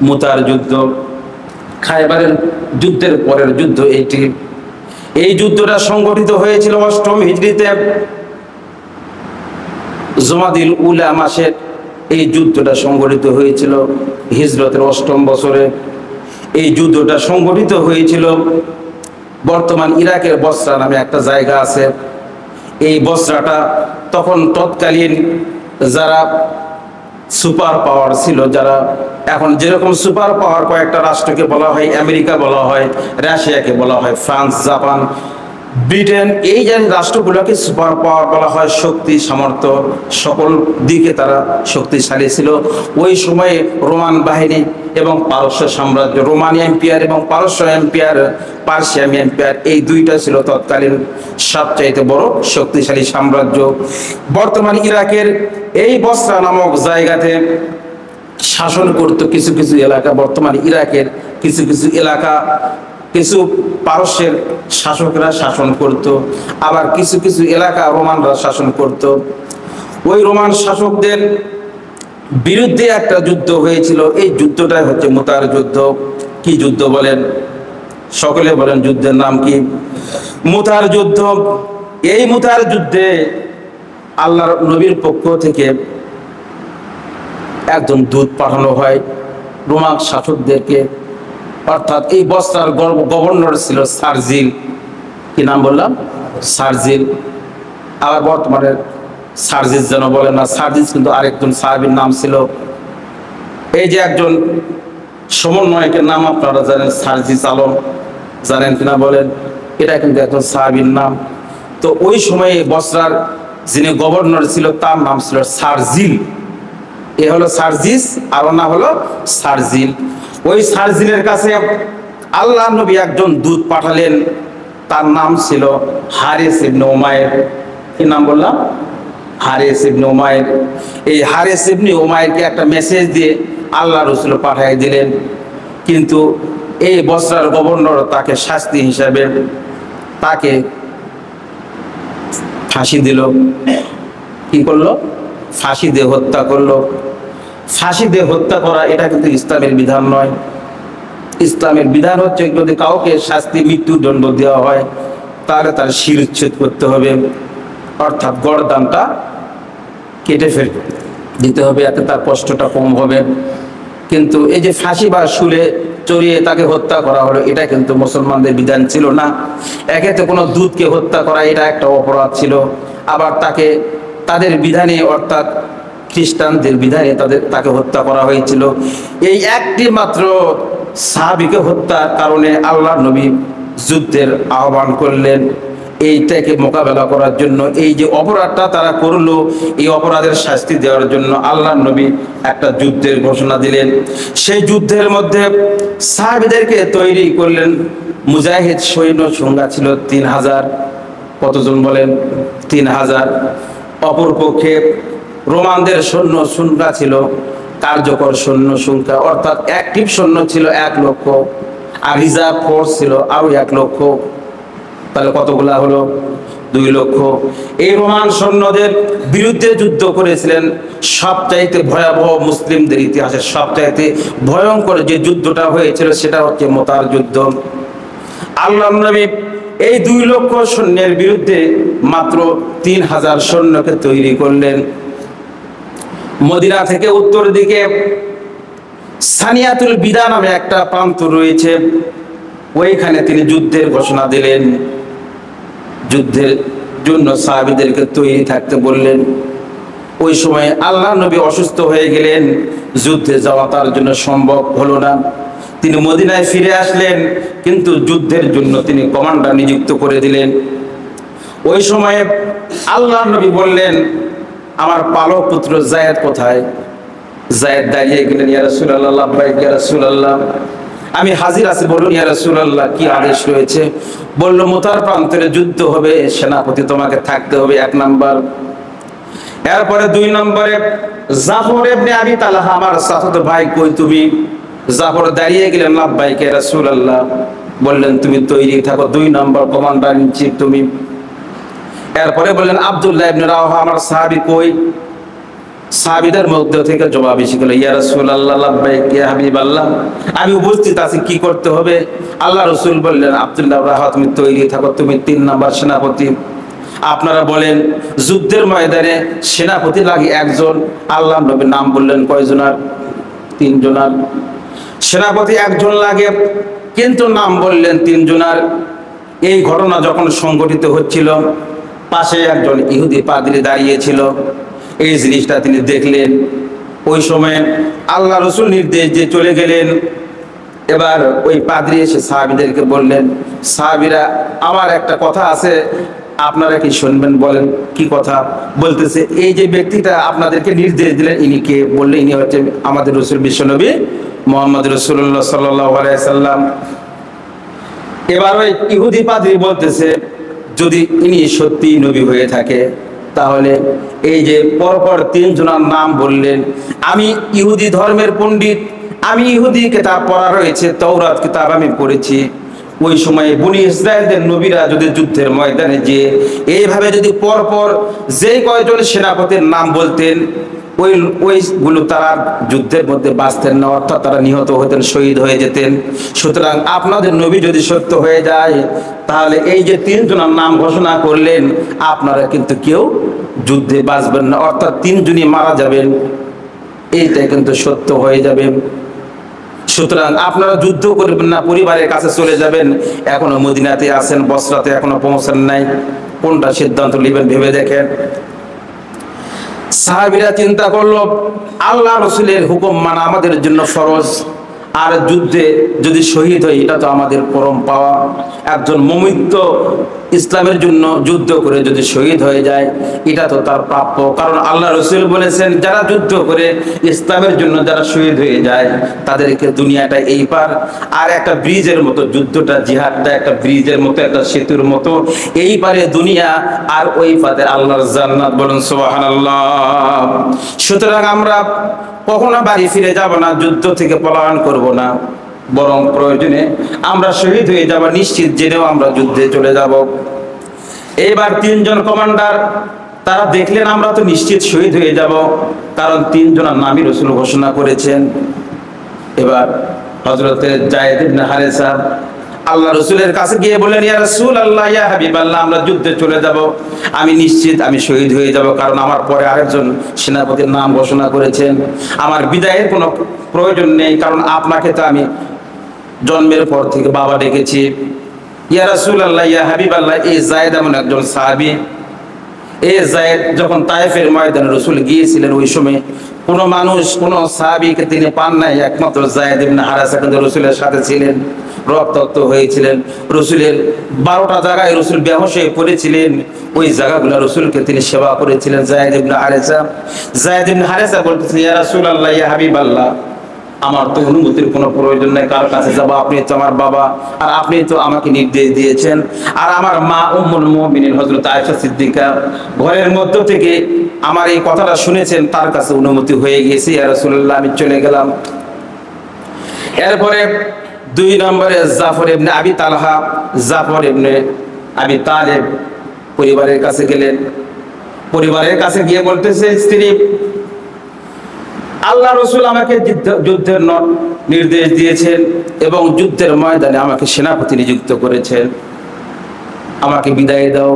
মুতার যুদ্ধ, খায়বারের যুদ্ধের পরের যুদ্ধ এটি। এই যুদ্ধটা সংগঠিত হয়েছিল ৮ম হিজরিতে জমাদিল উলা মাসে। এই যুদ্ধটা সংগঠিত হয়েছিল হিজরতের ৮ম বছরে। এই যুদ্ধটা সংগঠিত হয়েছিল বর্তমান ইরাকের বসরা নামে একটা জায়গা আছে। এই বসরাটা তখন তৎকালীন যারা সুপার পাওয়ার ছিল, যারা এখন যেরকম সুপার পাওয়ার কয়েকটা রাষ্ট্রকে বলা হয় আমেরিকা, বলা হয় রাশিয়াকে, বলা হয় ফ্রান্স, জাপান, ব্রিটেন, এই যে রাষ্ট্রগুলোকে সুপার পাওয়ার বলা হয়। শক্তি সামর্থ্য সকল দিকে তারা শক্তিশালী ছিল। ওই সময়ে রোমান বাহিনী এবং পারস্য সাম্রাজ্য, রোমান এম্পায়ার এবং পারস্য এম্পায়ার, পার্সিয়ান এম্পায়ার, এই দুইটা ছিল তৎকালীন সবচাইতে বড় শক্তিশালী সাম্রাজ্য। বর্তমান ইরাকের এই বসরা নামক জায়গাতে শাসন করত কিছু কিছু এলাকা। বর্তমান ইরাকের কিছু কিছু এলাকা কিছু পারস্যের শাসকরা শাসন করত, আবার কিছু কিছু এলাকা রোমানরা শাসন করত। ওই রোমান শাসকদের বিরুদ্ধে একটা যুদ্ধ হয়েছিল। এই যুদ্ধটাই হচ্ছে মুতার যুদ্ধ। কি যুদ্ধ বলেন? সকলে বলেন যুদ্ধের নাম কি? মুতার যুদ্ধ। এই মুতার যুদ্ধে আল্লাহর নবীর পক্ষ থেকে একজন দূত পাঠানো হয় রোমান শাসকদেরকে, অর্থাৎ এই বসরার গভর্নর ছিল সার্জিল। কি নাম বললাম? সার্জিল। আবার বর্তমানে সার্জিস যেন বলে না, সার্জিস কিন্তু আরেকজন সাহাবীর নাম ছিল। এই যে একজন সমন্বয়কের নাম আপনারা জানেন, সার্জিস আলম, জানেন কিনা বলেন? এটা কিন্তু একজন সাহাবীর নাম। তো ওই সময়ে বসরার যিনি গভর্নর ছিল তার নাম ছিল সার্জিল। এ হলো সার্জিস আর না হলো সার্জিল। ওই সার্জিলের কাছে আল্লাহ নবী একজন দূত পাঠালেন, তার নাম ছিল হারিস ইবনে উমাইর। কি নাম বললাম? হারিস ইবনে উমাইর। এই হারিস ইবনে উমাইরকে একটা মেসেজ দিয়ে আল্লাহ রাসূল পাঠিয়ে দিলেন, কিন্তু এই বসরার গভর্নর তাকে শাস্তি হিসাবে তাকে ফাঁসি দিল। কি করলো? ফাঁসি দিয়ে হত্যা করলো। ফাঁসি দিয়ে হত্যা করা এটা কিন্তু ইসলামের বিধান নয়। ইসলামের বিধান হচ্ছে যদি কাউকে শাস্তি মৃত্যুদণ্ড দেওয়া হয় তাহলে তার শিরচ্ছেদ করতে হবে, অর্থাৎ গর্দানটা কেটে ফেলে দিতে হবে, এতে তার কষ্টটা কম হবে। কিন্তু এই যে ফাঁসি বা শুলে চড়িয়ে তাকে হত্যা করা হলো, এটা কিন্তু মুসলমানদের বিধান ছিল না। একেতে কোনো দূতকে হত্যা করা এটা একটা অপরাধ ছিল। আবার তাকে তাদের বিধানে, অর্থাৎ খ্রিস্টানদের বিধানে তাকে হত্যা করা হয়েছিল। এই একটি মাত্র সাহাবীকে হত্যার কারণে আল্লাহ নবী যুদ্ধের আহ্বান করলেন। এইটাকে মোকাবেলা করার জন্য, এই যে অপরাধটা তারা করলো, এই অপরাধের শাস্তি দেওয়ার জন্য আল্লাহ নবী একটা যুদ্ধের ঘোষণা দিলেন। সেই যুদ্ধের মধ্যে সাহাবীদেরকে তৈরি করলেন। মুজাহিদ সৈন্য সংখ্যা ছিল ৩০০০। কতজন বলেন? ৩০০০। অপরপক্ষে রোমানদের সৈন্য সংখ্যা ছিল, কার্যকর সৈন্য সংখ্যা অর্থাৎ অ্যাক্টিভ সৈন্য ছিল ১ লক্ষ, আর রিজার্ভ ফোর্স ছিল আরো ১ লক্ষ। তাহলে কতগুলা হলো? ২ লক্ষ। এই রোমান সৈন্যদের বিরুদ্ধে যুদ্ধ করেছিলেন সবচাইতে ভয়াবহ, মুসলিমদের ইতিহাসে সবচাইতে ভয়ঙ্কর যে যুদ্ধটা হয়েছিল সেটা হচ্ছে মুতার যুদ্ধ। আল্লাহর নবী এই ২ লক্ষ সৈন্যের বিরুদ্ধে মাত্র ৩০০০ সৈন্যকে তৈরি করলেন। মদিনা থেকে উত্তর দিকে সানিয়াতুল বিদা নামে একটা প্রান্ত রয়েছে, ওইখানে তিনি যুদ্ধের ঘোষণা দিলেন। যুদ্ধের জন্য সাহাবীদেরকে তৈরি থাকতে বললেন। ওই সময় আল্লাহ নবী অসুস্থ হয়ে গেলেন, যুদ্ধে যাওয়া তার জন্য সম্ভব হলো না। তিনি মদিনায় ফিরে আসলেন, কিন্তু যুদ্ধের জন্য তিনি কমান্ডার নিযুক্ত করে দিলেন। ওই সময়ে আল্লাহ নবী বললেন, আমার পালক পুত্র যায়েদ কোথায়? যায়েদ দাঁড়িয়ে গেলেন, ইয়া রাসূলুল্লাহ, লাব্বাইক ইয়া রাসূলুল্লাহ, আমি হাজির আছি, বলুন ইয়া রাসূলুল্লাহ কি আদেশ রয়েছে? বলল, মুতার প্রান্তরে যুদ্ধ হবে, সেনাপতি তোমাকে থাকতে হবে ১ নাম্বার। এরপরে ২ নম্বরে জাফর ইবনে আবি তালহা, আমার চাচাতো ভাই, কই তুমি? জাফর দাঁড়িয়ে গেলেন, লাব্বাইক ইয়া রাসূলুল্লাহ। বললেন, তুমি তৈরি থাকো, ২ নম্বর কমান্ডার ইন চিফ তুমি। এরপরে বললেন, আব্দুল্লাহ ইবনে রাওয়াহা, আমার সাহাবী কই? সাহাবীদের মধ্য থেকে জবাব এসে গেল, ইয়া রাসূলুল্লাহ লাব্বাইক ইয়া হাবিবাল্লাহ, আমি উপস্থিত আছি, কি করতে হবে? আল্লাহ রাসূল বললেন, আব্দুল্লাহ রাহা, তুমি তৈরি থাকো, তুমি 3 নাম্বার সেনাপতি। আপনারা বলেন যুদ্ধের ময়দানে সেনাপতি লাগে একজন, আল্লাহ নবীর নাম বললেন কয়জনার? 3 জনার। সেনাপতি একজন লাগে, কিন্তু নাম বললেন 3 জনার। এই ঘটনা যখন সংঘটিত হচ্ছিল, পাশে একজন ইহুদি পাদ্রী দাঁড়িয়েছিল। এই জিনিসটা তিনি দেখলেন। ওই সময় আল্লাহ রাসূল নির্দেশ দিয়ে চলে গেলেন। এবার ওই পাদ্রী এসে সাহাবীদেরকে বললেন, সাহাবীরা, আমার একটা কথা আছে, আপনারা কি শুনবেন? বলেন, কি কথা? বলতেছে, এই যে ব্যক্তিটা আপনাদেরকে নির্দেশ দিলেন, ইনি কে? বললে, ইনি হচ্ছে আমাদের রাসূল বিশ্বনবী মুহাম্মদ রাসূলুল্লাহ সাল্লাল্লাহু আলাইহি সাল্লাম। এবার ওই ইহুদি পাদ্রী বলতেছে, যদি ইনি সত্যি নবী হয়ে থাকে, তাহলে এই যে পরপর 3 জনের নাম বললেন, আমি ইহুদি ধর্মের পণ্ডিত, আমি ইহুদি কিতাব পড়া রয়েছে, তাওরাত কিতাব আমি পড়েছি। ওই সময় বনি ইসরায়েলদের নবীরা যদি যুদ্ধের ময়দানে যে এইভাবে যদি পরপর যে কয়জন সেনাপতির নাম বলতেন, ওইগুলো তারা যুদ্ধের মধ্যে বাঁচতেন না, অর্থাৎ তারা নিহত হতেন, শহীদ হয়ে যেতেন। সুতরাং আপনাদের নবী যদি সত্য হয়ে যায়, তাহলে এই যে 3 জনের নাম ঘোষণা করলেন, আপনারা কিন্তু কেউ যুদ্ধে বাঁচবেন না, অর্থাৎ 3 জনই মারা যাবেন। এইটা কিন্তু সত্য হয়ে যাবে। সুতরাং আপনারা যুদ্ধ করবেন না, পরিবারের কাছে চলে যাবেন। এখনো মদিনাতে আছেন, বসরাতে এখনো পৌঁছান নাই, কোনটা সিদ্ধান্ত নেবেন ভেবে দেখেন। সাহাবীরা চিন্তা করলো, আল্লাহ রাসূলের হুকুম মানা আমাদের জন্য ফরজ, আর যুদ্ধে যদি শহীদ হই এটা তো আমাদের পরম পাওয়া। একজন মুমিন তো ইসলামের জন্য যুদ্ধ করে যদি শহীদ হয়ে যায়, এটা তো তার প্রাপ্য। কারণ আল্লাহ রাসূল বলেছেন, যারা যুদ্ধ করে ইসলামের জন্য যারা শহীদ হয়ে যায়, তাদেরকে দুনিয়াটা এই পার আর একটা ব্রিজের মতো, যুদ্ধটা জিহাদটা একটা ব্রিজের মতো, একটা সেতুর মতো, এই পারে দুনিয়া আর ওই পারে আল্লাহর জান্নাত। বলুন সুবহানাল্লাহ। সুতরাং আমরা কখনো বাড়ি ফিরে যাব না, যুদ্ধ থেকে পলায়ন করব না, বরং প্রয়োজনে আমরা শহীদ হয়ে যাব, নিশ্চিত জেনেও আমরা যুদ্ধে চলে যাব। এবার 3 জন কমান্ডার তারা দেখলেন আমরা তো নিশ্চিত শহীদ হয়ে যাব, কারণ 3 জনের নামই রাসূল ঘোষণা করেছেন। এবার হযরতে যায়েদ ইবনে হারেসা আল্লাহ রাসূলের কাছে গিয়ে বললেন, ইয়া রাসূলুল্লাহ, ইয়া হাবিবাল্লাহ, আমরা যুদ্ধে চলে যাব, আমি নিশ্চিত আমি শহীদ হয়ে যাব, কারণ আমার পরে আরেকজন সেনাপতির নাম ঘোষণা করেছেন। আমার বিদায়ের কোনো প্রয়োজন নেই, কারণ আপনাকে তো আমি জন্মের পর থেকে বাবা ডেকেছি। ইয়া রাসূলুল্লাহ, ইয়া হাবিবাল্লাহ, এই যায়েদ এমন একজন সাহাবী। এই যায়েদ যখন তায়েফের ময়দানে রাসূল গিয়েছিলেন, ওই সময় কোনো মানুষ, কোনো সাহাবীকে তিনি পান নাই, একমাত্র যায়েদ ইবনে হারেসা কিন্তু রাসূলের সাথে ছিলেন, রক্তাক্ত হয়েছিলেন। রাসূলের 12টা জায়গায় রাসূল বেহুশ হয়ে পড়েছিলেন, ওই জায়গাগুলো রাসূলকে তিনি সেবা করেছিলেন। যায়েদ ইবনে হারেসা বলতেছেন, ইয়া রাসূলুল্লাহ, ইয়া হাবিবাল্লাহ, আমার তো অনুমতির কোনো প্রয়োজন নাই, কার কাছে যাব? আপনি তো আমার বাবা, আর আপনি তো আমাকে নির্দেশ দিয়েছেন। আর আমার মা উম্মুল মুমিনিন হযরত আয়েশা সিদ্দিকা ঘরের মধ্য থেকে আমার এই কথাটা শুনেছেন, তার কাছে অনুমতি হয়ে গেছে। ইয়া রাসূলুল্লাহ, আমি চলে গেলাম। এরপরে 2 নম্বরে জাফর ইবনে আবি তালহা, জাফর ইবনে আবি তালেব পরিবারের কাছে গেলেন। পরিবারের কাছে গিয়ে বলতেছে, স্ত্রী, আল্লাহ রাসূল আমাকে যুদ্ধের নির্দেশ দিয়েছেন এবং যুদ্ধের ময়দানে আমাকে সেনাপতি নিযুক্ত করেছেন, আমাকে বিদায় দাও।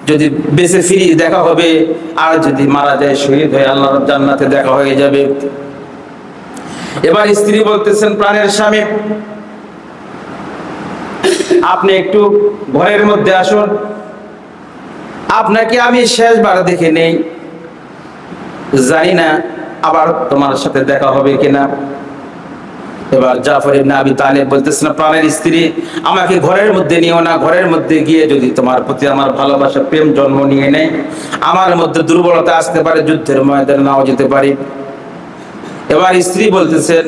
যদি বেঁচে ফিরি দেখা হবে, আর যদি মারা যায় শহীদ হয়ে আল্লাহর জান্নাতে দেখা হয়ে যাবে। এবার স্ত্রী বলতেছেন, প্রাণের স্বামী, আপনি একটু ঘরের মধ্যে আসুন, আপনাকে আমি শেষবার দেখে নেই, জানি না আবার তোমার সাথে দেখা হবে কিনা। এবার জাফর ইবনে আবি তালেব বলতেছেন, প্রাণের স্ত্রী, আমাকে ঘরের মধ্যে নিও না, ঘরের মধ্যে গিয়ে যদি তোমার প্রতি আমার ভালোবাসা, প্রেম জন্ম নিয়ে নেয়, আমার মধ্যে দুর্বলতা আসতে পারে, যুদ্ধের ময়দানে নাও যেতে পারি। এবার স্ত্রী বলতেছেন,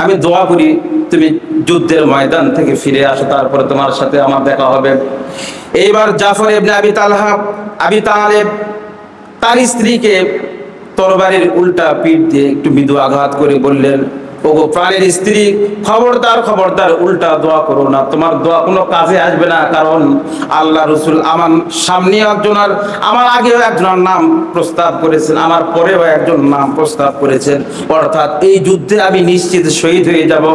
আমি দোয়া করি তুমি যুদ্ধের ময়দান থেকে ফিরে আসো, তারপরে তোমার সাথে আমার দেখা হবে। এইবার জাফর ইবনে আবি তালেব তার স্ত্রীকে তরবারির উল্টা পিঠ দিয়ে একটু মৃদু আঘাত করে বললেন, ওগো প্রাণের স্ত্রী, খবরদার খবরদার উল্টা দোয়া করো না, তোমার দোয়া কোনো কাজে আসবে না। কারণ আল্লাহ রসুল আমার সামনে একজন আর আমার আগেও একজনের নাম প্রস্তাব করেছেন, আমার পরেও একজন নাম প্রস্তাব করেছেন, অর্থাৎ এই যুদ্ধে আমি নিশ্চিত শহীদ হয়ে যাব,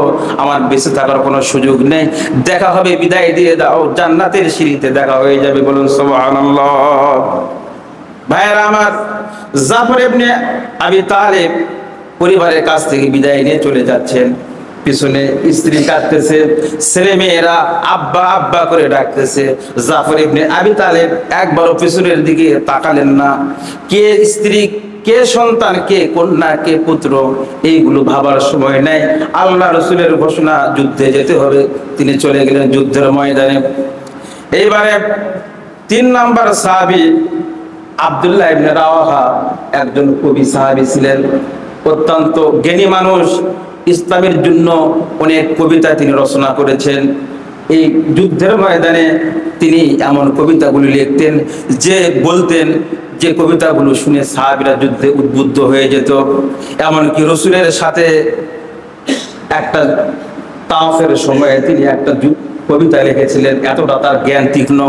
আমার বেঁচে থাকার কোনো সুযোগ নেই। দেখা হবে, বিদায় দিয়ে দাও, জান্নাতের সিঁড়িতে দেখা হয়ে যাবে। বলুন সুবহানাল্লাহ। ভাইয়েরা আমার, জাফর ইবনে আবি তালেব পরিবারের কাছ থেকে বিদায় নিয়ে চলে যাচ্ছেন। পিছনে স্ত্রী কাঁদতেছে, ছেলে মেয়েরা আব্বা আব্বা করে ডাকতেছে। জাফর ইবনে আবি তালেব একবারও পিছনের দিকে তাকালেন না। কে স্ত্রী, কে সন্তান, কে কন্যা, কে পুত্র, এইগুলো ভাবার সময় নেই। আল্লাহ রসুলের ঘোষণা, যুদ্ধে যেতে হবে। তিনি চলে গেলেন যুদ্ধের ময়দানে। এইবারে 3 নাম্বার সাহাবী আব্দুল্লাহ ইবনে রাওয়াহা, একজন কবি সাহাবী ছিলেন, অত্যন্ত জ্ঞানী মানুষ। ইসলামের জন্য অনেক কবিতা তিনি রচনা করেছেন। এই যুদ্ধের ময়দানে তিনি এমন কবিতাগুলি লিখতেন যে বলতেন, যে কবিতাগুলো শুনে সাহাবীরা যুদ্ধে উদ্বুদ্ধ হয়ে যেত। এমনকি রসুলের সাথে একটা তাওয়াফের সময়ে তিনি একটা কবিতা লিখেছিলেন, এতটা তার জ্ঞান তীক্ষ্ণ।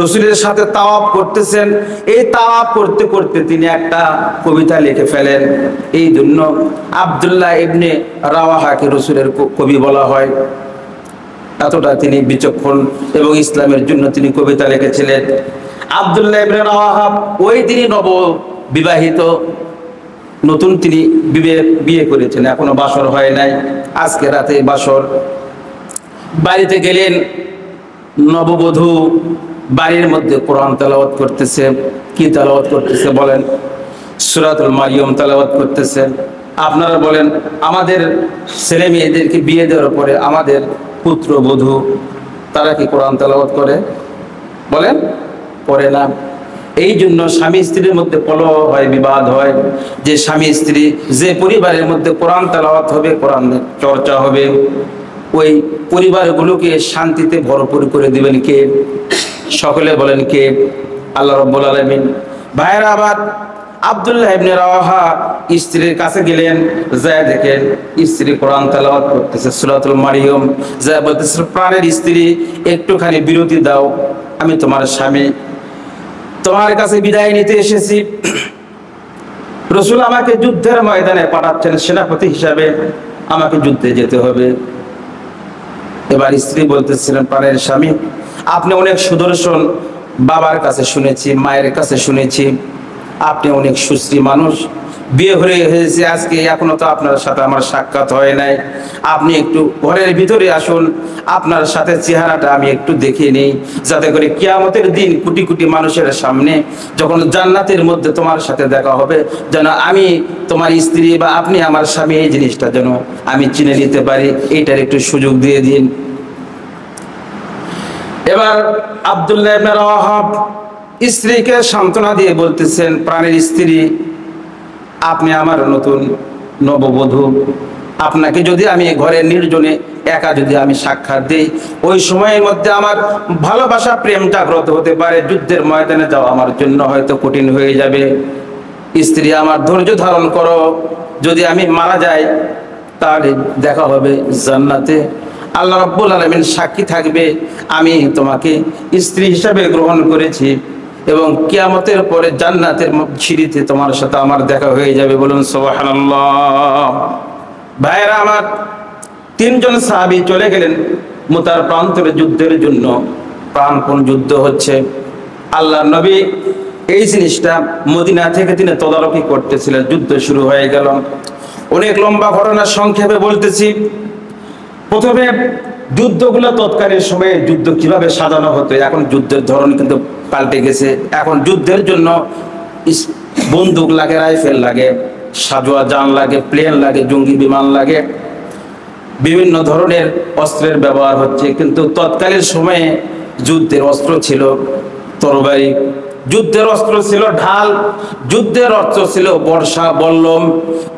রসুলের সাথে তাওয়াফ করতেছেন, এই তাওয়াফ করতে করতে তিনি একটা কবিতা লিখে ফেলেন। এই জন্য আব্দুল্লাহ ইবনে রাওয়াহাকে রসুলের কবি বলা হয়। এতটা তিনি বিচক্ষণ এবং ইসলামের জন্য তিনি কবিতা লিখেছিলেন। আব্দুল্লাহ ইবনে রাওয়াহা ওই তিনি নব বিবাহিত, নতুন তিনি বিয়ে করেছেন, এখনো বাসর হয় নাই। আজকে রাতে বাসর। বাড়িতে গেলেন, নববধূ বাড়ির মধ্যে কোরআন তেলাওয়াত করতেছে। কি তেলাওয়াত করতেছে বলেন? সূরাতুল মারিয়াম তেলাওয়াত করতেছে। আপনারা বলেন, আমাদের ছেলে মেয়েদেরকে বিয়ে দেওয়ার পরে আমাদের পুত্রবধূ তারা কি কোরআন তেলাওয়াত করে? বলেন, করে না। এই জন্য স্বামী স্ত্রীর মধ্যে কলহ হয়, বিবাদ হয়। যে স্বামী স্ত্রী, যে পরিবারের মধ্যে কোরআন তেলাওয়াত হবে, কোরআন চর্চা হবে, ওই পরিবারগুলোকে শান্তিতে ভরপুর করে দিবেন কে? সকলে বলেন কে? আল্লাহ রাব্বুল আলামিন। ভাইয়েরা আবার, আব্দুল্লাহ ইবনে রাওয়াহা স্ত্রীর কাছে গেলেন, যায় দেখেন স্ত্রী কোরআন তেলাওয়াত করতেছে সূরাতুল মারিয়াম। যায় বলতেছে, প্রাণের স্ত্রী, একটুখানি বিরতি দাও, আমি তোমার স্বামী, তোমার কাছে বিদায় নিতে এসেছি। রসুল আমাকে যুদ্ধের ময়দানে পাঠাচ্ছেন সেনাপতি হিসাবে, আমাকে যুদ্ধে যেতে হবে। এবার স্ত্রী বলতেছিলেন, প্রাণের স্বামী, আপনি অনেক সুদর্শন, বাবার কাছে শুনেছি, মায়ের কাছে শুনেছি, আপনি অনেক সুশ্রী মানুষ, বিয়ে হয়েছে আজকে, এখনো তো আপনার সাথে আমার সাক্ষাৎ হয় নাই। আপনি একটু ঘরের ভিতরে আসুন, আপনার সাথে চেহারাটা আমি একটু দেখে নেই, যাতে করে কিয়ামতের দিন কোটি কোটি মানুষের সামনে যখন জান্নাতের মধ্যে তোমার সাথে দেখা হবে, যেন আমি তোমার স্ত্রী বা আপনি আমার স্বামী, এই জিনিসটা যেন আমি চিনে নিতে পারি, এইটার একটু সুযোগ দিয়ে দিন। এবার আব্দুল্লাহ ইবনে রাওয়াহা স্ত্রীকে সান্ত্বনা দিয়ে বলতেছেন, প্রাণের স্ত্রী, আপনি আমার নতুন নববধূ, আপনাকে যদি আমি ঘরের নির্জনে একা যদি আমি সাক্ষাৎ দিই, ওই সময়ের মধ্যে আমার ভালোবাসা প্রেম জাগ্রত হতে পারে, যুদ্ধের ময়দানে যাওয়া আমার জন্য হয়তো কঠিন হয়ে যাবে। স্ত্রী, আমার ধৈর্য ধারণ করো, যদি আমি মারা যাই তাহলে দেখা হবে জান্নাতে, আল্লাহ রাব্বুল আলামিন সাক্ষী থাকবে আমি তোমাকে স্ত্রী হিসাবে গ্রহণ করেছি, এবং কিয়ামতের পরে জান্নাতের সিঁড়িতে তোমার সাথে আমার দেখা হয়ে যাবে। বলুন সুবহানাল্লাহ। ভাইয়েরা আমার, 3 জন সাহাবী চলে গেলেন মুতার প্রান্তরে যুদ্ধের জন্য। প্রাণপণ যুদ্ধ হচ্ছে। আল্লাহর নবী এই জিনিসটা মদিনা থেকে তিনি তদারকি করতেছিলেন। যুদ্ধ শুরু হয়ে গেল। অনেক লম্বা ঘটনা, সংক্ষেপে বলতেছি। প্রথমে যুদ্ধগুলো তৎকালীন সময়ে যুদ্ধ কিভাবে সাজানো হতো, এখন যুদ্ধের ধরন কিন্তু পাল্টে গেছে। এখন যুদ্ধের জন্য বন্দুক লাগে, রাইফেল লাগে, সাজোয়া যান লাগে, প্লেন লাগে, জঙ্গি বিমান লাগে, বিভিন্ন ধরনের অস্ত্রের ব্যবহার হচ্ছে। কিন্তু তৎকালীন সময়ে যুদ্ধের অস্ত্র ছিল তরবারি, যুদ্ধের অস্ত্র ছিল ঢাল, যুদ্ধের অস্ত্র ছিল বর্ষা, বল্লম,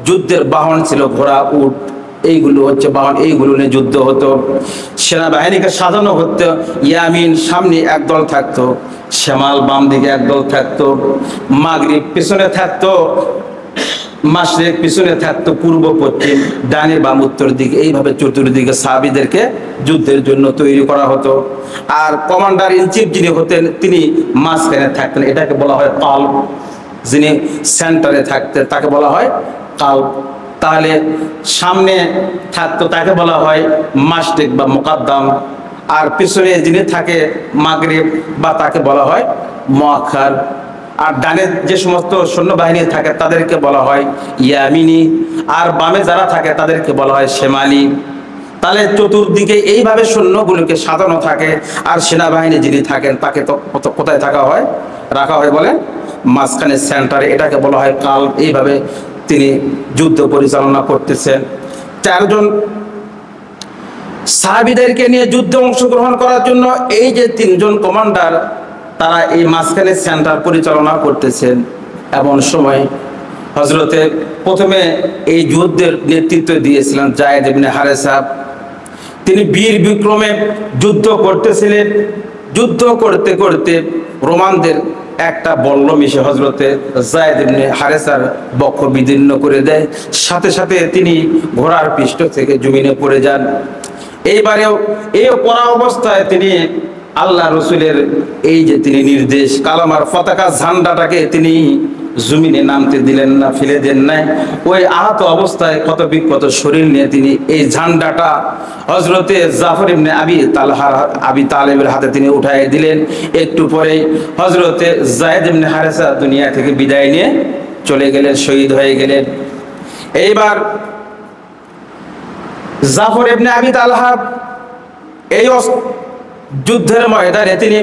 যুদ্ধের বাহন ছিল ঘোড়া, উট, এইগুলো হচ্ছে বাহন, এইগুলো নিয়ে যুদ্ধ হতো। সেনাবাহিনীকে সাজানো হতো। ইয়ামিন সামনে একদল থাকতো, শ্যামাল বাম দিকে একদল থাকতো, মাগরিব পেছনে থাকতো, মাশরিক পিছনে থাকতো, পূর্ব পশ্চিম ডানে বাম উত্তর দিকে, এইভাবে চতুর্দিকে সাহাবীদেরকে যুদ্ধের জন্য তৈরি করা হতো। আর কমান্ডার ইন চিফ যিনি হতেন তিনি মাঝখানে থাকতেন, এটাকে বলা হয় কালব। যিনি সেন্টারে থাকতেন তাকে বলা হয় কালব। তাহলে সামনে থাকতো তাকে বলা হয় মাশরিক বা মুকাদ্দাম, আর পিছনে যিনি থাকে মাগরিব বা তাকে বলা হয় মুআক্খার। আর ডানে যে সমস্ত সৈন্যবাহিনী থাকে তাদেরকে বলা হয় ইয়ামিনী, আর বামে যারা থাকে তাদেরকে বলা হয় শেমালি। তাহলে চতুর্দিকে এইভাবে সৈন্যগুলোকে সাজানো থাকে, আর সেনাবাহিনী যিনি থাকেন তাকে তো কোথায় রাখা হয় বলে মাঝখানে সেন্টারে, এটাকে বলা হয় কাল। এইভাবে তিনি যুদ্ধ পরিচালনা করতেছেন। চারজন সাহাবীদেরকে নিয়ে যুদ্ধে অংশগ্রহণ করার জন্য এই যে তিনজন কমান্ডার, তারা এই মাঝখানে সেন্টার পরিচালনা করতেছেন। এমন সময় হযরতে প্রথমে এই যুদ্ধের নেতৃত্ব দিয়েছিলেন যায়েদ ইবনে হারেসা। তিনি বীর বিক্রমে যুদ্ধ করতেছিলেন। যুদ্ধ করতে করতে রোমানদের একটা বল্লম এসে হযরতে যায়েদ ইবনে হারেসার বক্ষ বিদীর্ণ করে দেয়। সাথে সাথে তিনি ঘোড়ার পৃষ্ঠ থেকে জমিনে পড়ে যান। এইবারেও এই পড়া অবস্থায় তিনি আল্লাহ রসুলের এই যে তিনি নির্দেশ, কালামার পতাকা ঝান্ডাটাকে তিনি জমিনে নামতে দিলেন না, ফেলে দেন নাই। ওই আহত অবস্থায় ক্ষত বিক্ষত শরীর নিয়ে তিনি এই ঝান্ডাটা হযরতে জাফর ইবনে আবি তালেবের হাতে তিনি উঠাই দিলেন। একটু পরেই হযরতে যায়েদ ইবনে হারেসা দুনিয়া থেকে বিদায় নিয়ে চলে গেলেন, শহীদ হয়ে গেলেন। এইবার জাফর ইবনে আবি তালহা এই যুদ্ধের ময়দানে তিনি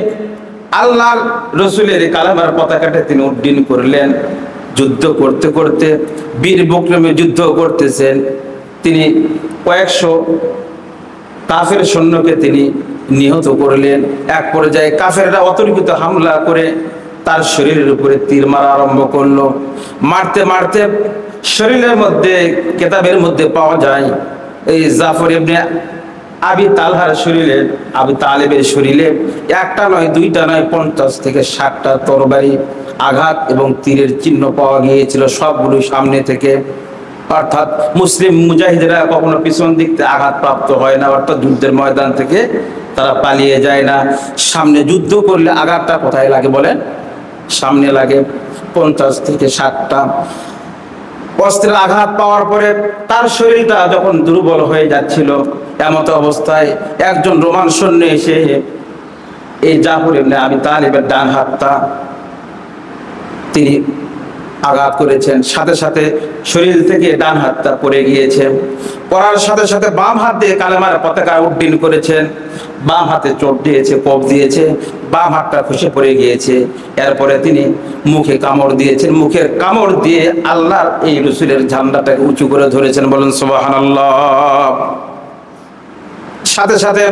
আল্লাহর রসুলের কালামার পতাকাটা তিনি উড্ডীন করলেন। যুদ্ধ করতে করতে বীর বিক্রমে যুদ্ধ করতেছেন। তিনি কয়েকশো কাফের সৈন্যকে তিনি নিহত করলেন। এক পর্যায়ে কাফেররা অতর্কিত হামলা করে তার শরীরের উপরে তীর মারা আরম্ভ করলো। মারতে মারতে শরীরের মধ্যে, কেতাবের মধ্যে পাওয়া যায় এই জাফর ইবনে আবি তালহার শরীরে, আবু তালেবের শরীরে একটা নয়, দুইটা নয়, 50 থেকে 60টা তরবারি আঘাত এবং তীরের চিহ্ন পাওয়া গিয়েছিল, সবগুলো সামনে থেকে। অর্থাৎ মুসলিম মুজাহিদরা কখনো পিছন দিক থেকে আঘাত প্রাপ্ত হয় না, অর্থাৎ যুদ্ধের ময়দান থেকে তারা পালিয়ে যায় না। সামনে যুদ্ধ করলে আঘাতটা কোথায় লাগে বলেন? সামনে লাগে। 50 থেকে 60টা অস্ত্রের আঘাত পাওয়ার পরে তার শরীরটা যখন দুর্বল হয়ে যাচ্ছিল, এমত অবস্থায় একজন রোমান সৈন্য এসে এই জাফর ইবনে আবি তালেবের ডান হাতটা তিনি আঘাত করেছেন। সাথে সাথে শরীর থেকে ডান হাতটা পড়ে গিয়েছে। পড়ার সাথে সাথে বাম হাত দিয়ে কালেমার পতাকা উড্ডীন করেছেন। বাম হাতে চোট দিয়েছে, কোপ দিয়েছে, বাম হাতটা খসে পড়ে গিয়েছে। এরপরে তিনি মুখে কামড় দিয়েছেন। মুখের কামড় দিয়ে আল্লাহর এই রসুলের ঝান্ডাটাকে উঁচু করে ধরেছেন, বলেন সুবহানাল্লাহ। সাথে সাথে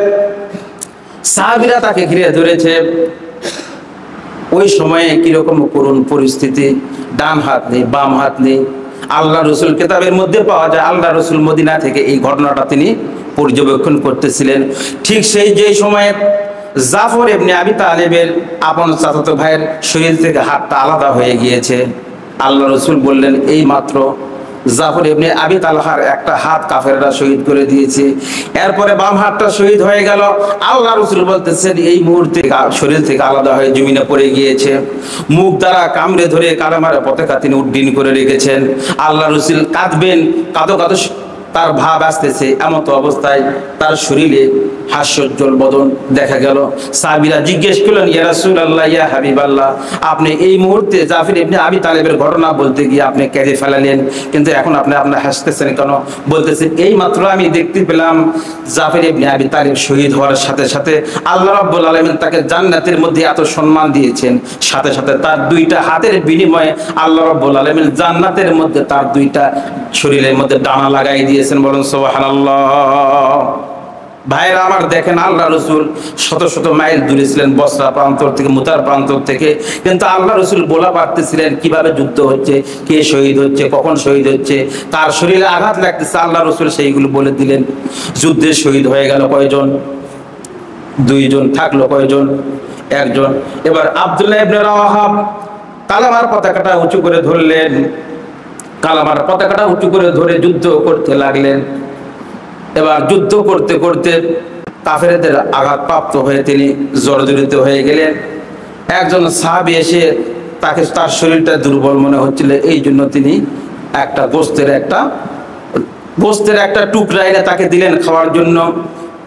সাহাবীরা তাকে ঘিরে ধরেছে। ওই সময়ে কিরকম করুণ পরিস্থিতি, ডান হাত নেই, বাম হাত নেই। আল্লাহ রসুল কেতাবের মধ্যে পাওয়া যায় আল্লাহ রসুল মদিনা থেকে এই ঘটনাটা তিনি পর্যবেক্ষণ করতেছিলেন। ঠিক যেই সময়ে জাফর ইবনে আবি তালেবের আপন চাচাতো ভাইয়ের শরীর থেকে হাতটা আলাদা হয়ে গিয়েছে। আল্লাহ রসুল বললেন, এই মাত্র জাফর ইবনে আবি তালহার একটা হাত কাফেররা শহীদ করে দিয়েছে। এরপরে বাম হাতটা শহীদ হয়ে গেল। আল্লাহ রসুল বলতেছেন, এই মুহূর্তে শরীর থেকে আলাদা হয়ে জমিনে পড়ে গিয়েছে। মুখ দ্বারা কামড়ে ধরে কালেমার পতাকা তিনি উড্ডীন করে রেখেছেন। আল্লাহ রসুল কাঁদবেন, কাঁদো কাঁদো তার ভাব আসতেছে। এমত অবস্থায় তার শরীরে হাস্যোজ্জ্বল বদন দেখা গেল। সাহাবীরা জিজ্ঞেস করলেন, ইয়া রাসূলুল্লাহ, ইয়া হাবিবাল্লাহ, আপনি এই মুহূর্তে জাফর ইবনে আবি তালেবের ঘটনা বলতে গিয়ে আপনি কেঁদে ফেলালেন, কিন্তু এখন আপনি হাসতেছেন কেন? বলতেছেন, এই মাত্র আমি দেখতে পেলাম জাফর ইবনে আবি তালেব শহীদ হওয়ার সাথে সাথে আল্লাহ রাব্বুল আলামিন তাকে জান্নাতের মধ্যে এত সম্মান দিয়েছেন, সাথে সাথে তার দুইটা হাতের বিনিময়ে আল্লাহ রাব্বুল আলামিন জান্নাতের মধ্যে তার দুইটা শরীরের মধ্যে ডানা লাগাই দিয়েছেন, বলুন সুবহানাল্লাহ। ভাইরা আমার, দেখেন আল্লাহ রসুল শত শত মাইল দূরে ছিলেন, বসরা প্রান্তর থেকে, মুতার প্রান্তর থেকে, কিন্তু আল্লাহ রসুল বলা পারতেছিলেন কিভাবে যুদ্ধ হচ্ছে, কে শহীদ হচ্ছে, কখন শহীদ হচ্ছে, কার শরীরে আঘাত লাগতেছে। আল্লাহ রসুল সেইগুলো বলে দিলেন। যুদ্ধে শহীদ হয়ে গেল কয়জন? 2 জন। থাকলো কয়জন? 1 জন। এবার আব্দুল্লাহ ইবনে রাওয়াহা কালেমার পতাকাটা উঁচু করে ধরলেন। কালেমার পতাকাটা উঁচু করে ধরে যুদ্ধ করতে লাগলেন। এবার যুদ্ধ করতে করতে কাফেরদের আঘাতপ্রাপ্ত হয়ে তিনি জর্জরিত হয়ে গেলেন। একজন সাহাবী এসে তার শরীরটা দুর্বল মনে হচ্ছিল, এই জন্য তিনি একটা গোস্তের একটা টুকরা এনে তাকে দিলেন খাওয়ার জন্য।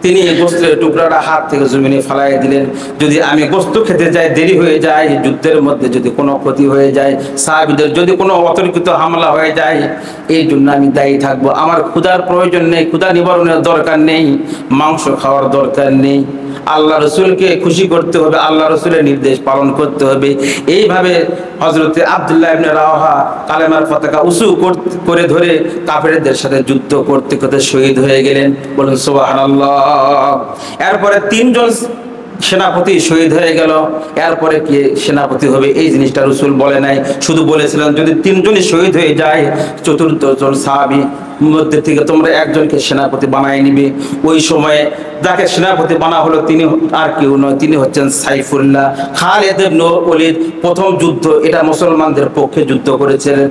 তিনি এই গোস্তের টুকরাটা হাত থেকে জমিনে ফালাই দিলেন। যদি আমি গোস্ত খেতে যাই, দেরি হয়ে যায়, যুদ্ধের মধ্যে যদি কোনো ক্ষতি হয়ে যায়, সাহাবীদের যদি কোনো অতর্কিত হামলা হয়ে যায়, এই জন্য আমি দায়ী থাকবো। আমার ক্ষুধার প্রয়োজন নেই, ক্ষুধা নিবারণের দরকার নেই, মাংস খাওয়ার দরকার নেই। আল্লাহ রসুলকে খুশি করতে হবে, আল্লাহ রসুলের নির্দেশ পালন করতে হবে। এইভাবে হযরত আব্দুল্লাহ ইবনে রাওয়াহা কালেমার পতাকা উঁচু করে ধরে কাফেরদের সাথে যুদ্ধ করতে করতে শহীদ হয়ে গেলেন। বলুন সুবহানাল্লাহ। এরপরে তিনজন সেনাপতি শহীদ হয়ে গেল। এরপরে কি সেনাপতি হবে এই জিনিসটা রাসূল বলে নাই, শুধু বলেছিলেন যদি তিনজনই শহীদ হয়ে যায়, চতুর্থ জন সাহাবী মধ্যে থেকে তোমরা একজনকে সেনাপতি বানায় নিবে। ওই সময়ে যাকে সেনাপতি বানা হলো তিনি আর কেউ নয়, তিনি হচ্ছেন সাইফুল্লাহ। খালিদ ইবনে ওলীদ প্রথম যুদ্ধ, এটা মুসলমানদের পক্ষে যুদ্ধ করেছিলেন।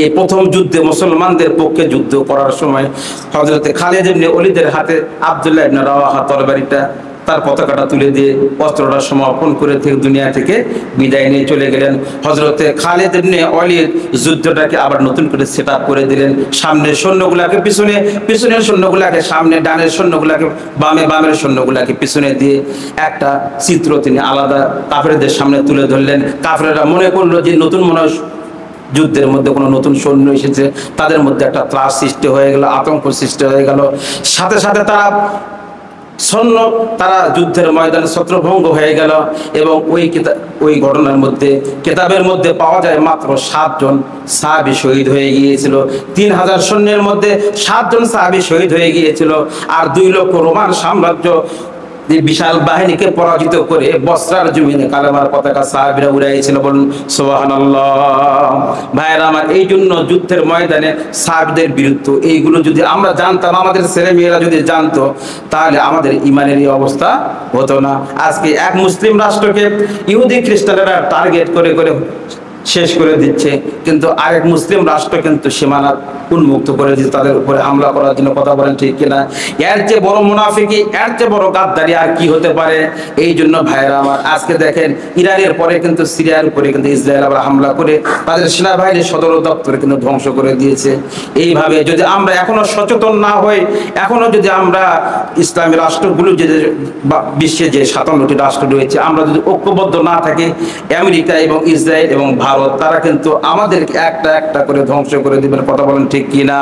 এই প্রথম যুদ্ধে মুসলমানদের পক্ষে যুদ্ধ করার সময় হযরতে খালিদ ইবনে ওলীদের হাতে আব্দুল্লাহ ইবনে রাওয়াহা তরবারিটা, তার পতাকাটা তুলে দিয়ে অস্ত্রটা সমাপন করে দুনিয়া থেকে বিদায় নিয়ে চলে গেলেন। হযরতে খালিদ ইবনে ওলীদ যুদ্ধটাকে আবার নতুন করে সেট আপ করে দিলেন। সামনের সৈন্যগুলাকে পিছনে, পিছনের সৈন্যগুলাকে সামনে, ডানের সৈন্যগুলাকে বামে, বামের সৈন্যগুলাকে পিছনে দিয়ে একটা চিত্র তিনি আলাদা কাফেরদের সামনে তুলে ধরলেন। কাফেররা মনে করলো যে নতুন মনে যুদ্ধের মধ্যে কোনো নতুন সৈন্য এসেছে, তাদের মধ্যে একটা ত্রাস সৃষ্টি হয়ে গেল, আতঙ্ক সৃষ্টি হয়ে গেল। সাথে সাথে তারা যুদ্ধের ময়দানে ছত্রভঙ্গ হয়ে গেল। এবং ওই ঘটনার মধ্যে কিতাবের মধ্যে পাওয়া যায় মাত্র 7 জন সাহাবী শহীদ হয়ে গিয়েছিল। 3000 সৈন্যের মধ্যে 7 জন সাহাবী শহীদ হয়ে গিয়েছিল। আর 2 লক্ষ রোমান সাম্রাজ্য বিশাল বাহিনীকে পরাজিত করে বসরার জমিনে কালেমার পতাকা সাহাবীরা উড়াইছিল। বলুন সুবহানাল্লাহ। ভাইরা আমার, এই জন্য যুদ্ধের ময়দানে সাহাবীদের বীরত্ব এইগুলো যদি আমরা জানতাম, আমাদের ছেলে মেয়েরা যদি জানতো, তাহলে আমাদের ইমানের এই অবস্থা হতো না। আজকে এক মুসলিম রাষ্ট্রকে ইহুদি খ্রিস্টানেরা টার্গেট করে করে শেষ করে দিচ্ছে, কিন্তু আরেক মুসলিম রাষ্ট্র কিন্তু সীমানা উন্মুক্ত করে দিচ্ছে তাদের উপরে হামলা করার জন্য। কথা বলেন ঠিক কিনা? এর চেয়ে বড় মুনাফিকি, এর চেয়ে বড় গাদ্দারি আর কি হতে পারে? এই জন্য ভাইরা আমার, আজকে দেখেন ইরানের পরে কিন্তু সিরিয়ার উপরে কিন্তু ইসরায়েল আবার হামলা করে তাদের সেনাবাহিনীর সদর দপ্তরে কিন্তু ধ্বংস করে দিয়েছে। এইভাবে যদি আমরা এখনো সচেতন না হই, এখনো যদি আমরা ইসলামী রাষ্ট্রগুলো যে বিশ্বে যে 57টি রাষ্ট্র রয়েছে, আমরা যদি ঐক্যবদ্ধ না থাকি, আমেরিকা এবং ইসরায়েল এবং ভারত তারা কিন্তু আমাদেরকে একটা একটা করে ধ্বংস করে দিবেন। কথা বলেন ঠিক কিনা?